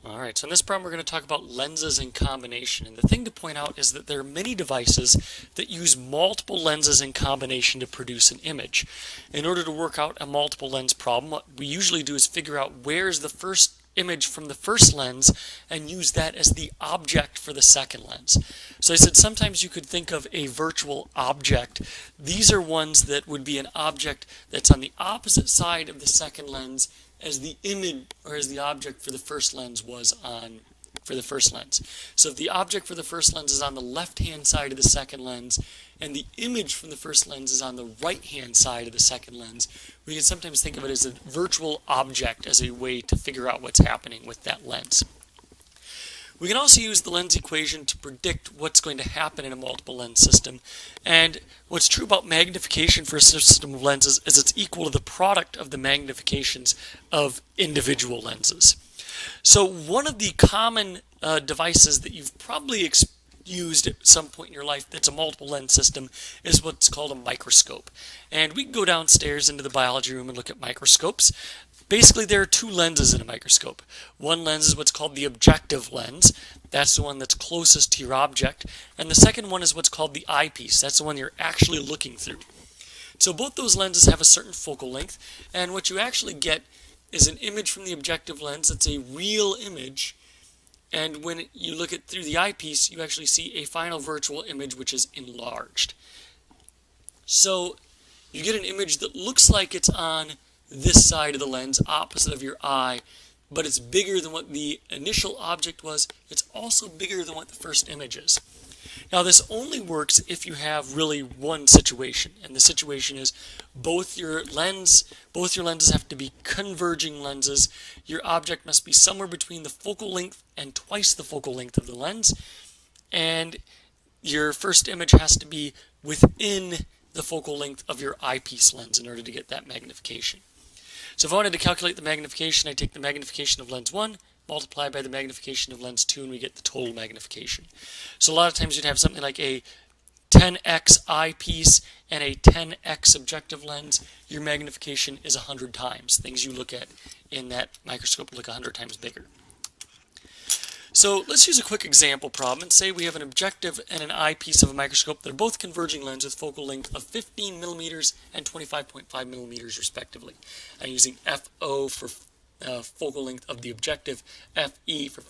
Alright, so in this problem we're going to talk about lenses in combination. And the thing to point out is that there are many devices that use multiple lenses in combination to produce an image. In order to work out a multiple lens problem, what we usually do is figure out where's the first image from the first lens and use that as the object for the second lens. So I said sometimes you could think of a virtual object. These are ones that would be an object that's on the opposite side of the second lens as the image or as the object for the first lens was on for the first lens. So if the object for the first lens is on the left-hand side of the second lens and the image from the first lens is on the right-hand side of the second lens, we can sometimes think of it as a virtual object as a way to figure out what's happening with that lens. We can also use the lens equation to predict what's going to happen in a multiple lens system. And what's true about magnification for a system of lenses is it's equal to the product of the magnifications of individual lenses. So one of the common devices that you've probably used at some point in your life that's a multiple lens system is what's called a microscope. And we can go downstairs into the biology room and look at microscopes. Basically, there are two lenses in a microscope. One lens is what's called the objective lens. That's the one that's closest to your object. And the second one is what's called the eyepiece. That's the one you're actually looking through. So both those lenses have a certain focal length. And what you actually get is an image from the objective lens. It's a real image. And when you look at through the eyepiece, you actually see a final virtual image which is enlarged. So you get an image that looks like it's on this side of the lens, opposite of your eye, but it's bigger than what the initial object was. It's also bigger than what the first image is. Now this only works if you have really one situation, and the situation is both your lenses have to be converging lenses. Your object must be somewhere between the focal length and twice the focal length of the lens, and your first image has to be within the focal length of your eyepiece lens in order to get that magnification. So if I wanted to calculate the magnification, I take the magnification of lens 1, multiply by the magnification of lens 2, and we get the total magnification. So a lot of times you'd have something like a 10x eyepiece and a 10x objective lens. Your magnification is 100 times. Things you look at in that microscope look 100 times bigger. So let's use a quick example problem and say we have an objective and an eyepiece of a microscope that are both converging lenses with focal length of 15 millimeters and 25.5 millimeters respectively. I'm using FO for focal length of the objective, FE for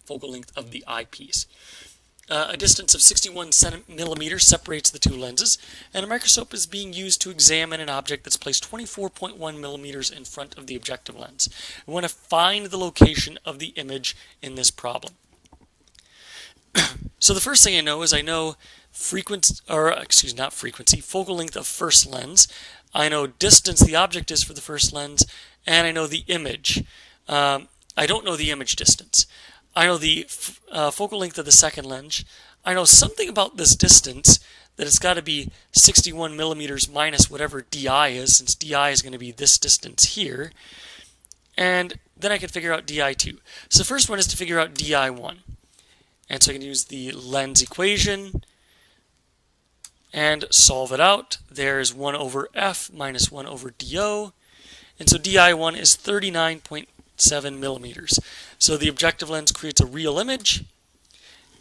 focal length of the eyepiece. A distance of 61 millimeters separates the two lenses, and a microscope is being used to examine an object that's placed 24.1 millimeters in front of the objective lens. We want to find the location of the image in this problem. So the first thing I know is I know focal length of first lens. I know distance the object is for the first lens, and I know the image. I don't know the image distance. I know the focal length of the second lens. I know something about this distance, that it's got to be 61 millimeters minus whatever DI is, since DI is going to be this distance here. And then I can figure out DI2. So the first one is to figure out DI1. And so I can use the lens equation and solve it out. There's 1 over F minus 1 over DO. And so DI1 is 39.7 millimeters. So the objective lens creates a real image.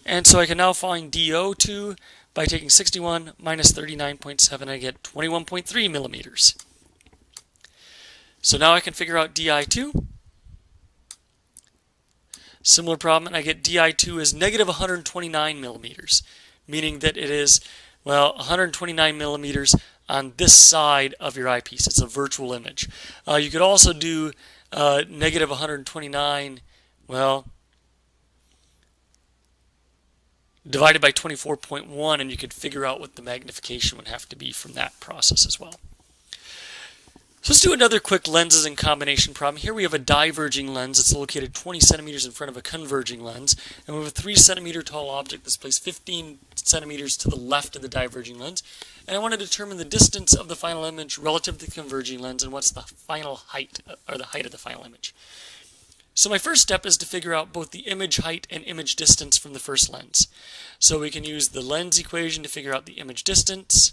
And so I can now find DO2 by taking 61 minus 39.7. I get 21.3 millimeters. So now I can figure out DI2. Similar problem, and I get DI2 is negative 129 millimeters, meaning that it is, well, 129 millimeters on this side of your eyepiece. It's a virtual image. You could also do negative 129, well, divided by 24.1, and you could figure out what the magnification would have to be from that process as well. So let's do another quick lenses in combination problem. Here we have a diverging lens. It's located 20 centimeters in front of a converging lens. And we have a 3 centimeter tall object that's placed 15 centimeters to the left of the diverging lens. And I want to determine the distance of the final image relative to the converging lens and what's the final height, or the height of the final image. So my first step is to figure out both the image height and image distance from the first lens. So we can use the lens equation to figure out the image distance.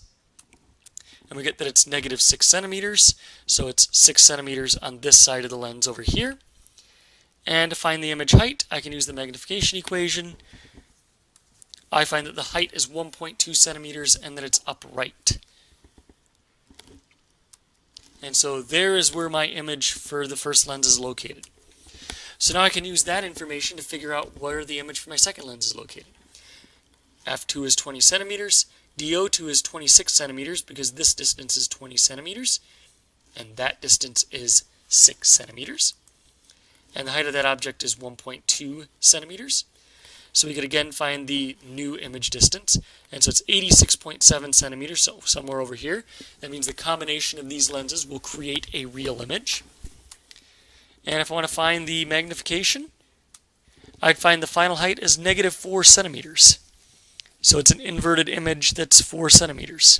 And we get that it's negative 6 centimeters. So it's 6 centimeters on this side of the lens over here. And to find the image height, I can use the magnification equation. I find that the height is 1.2 centimeters and that it's upright. And so there is where my image for the first lens is located. So now I can use that information to figure out where the image for my second lens is located. F2 is 20 centimeters, DO2 is 26 centimeters because this distance is 20 centimeters, and that distance is 6 centimeters. And the height of that object is 1.2 centimeters. So we could again find the new image distance. And so it's 86.7 centimeters, so somewhere over here. That means the combination of these lenses will create a real image. And if I want to find the magnification, I'd find the final height is negative 4 centimeters. So it's an inverted image that's 4 centimeters.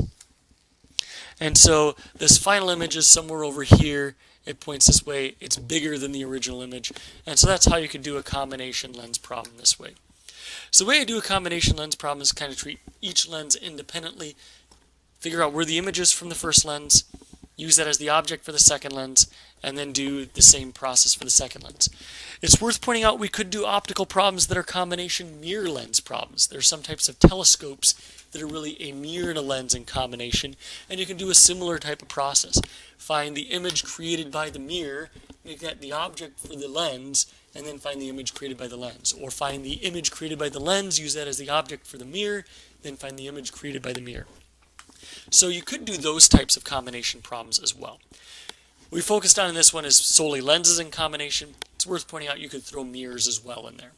And so this final image is somewhere over here. It points this way. It's bigger than the original image. And so that's how you can do a combination lens problem this way. So the way I do a combination lens problem is kind of treat each lens independently, figure out where the image is from the first lens, use that as the object for the second lens, and then do the same process for the second lens. It's worth pointing out we could do optical problems that are combination mirror lens problems. There are some types of telescopes that are really a mirror and a lens in combination, and you can do a similar type of process. Find the image created by the mirror, make that the object for the lens, and then find the image created by the lens. Or find the image created by the lens, use that as the object for the mirror, then find the image created by the mirror. So you could do those types of combination problems as well. What we focused on in this one is solely lenses in combination. It's worth pointing out you could throw mirrors as well in there.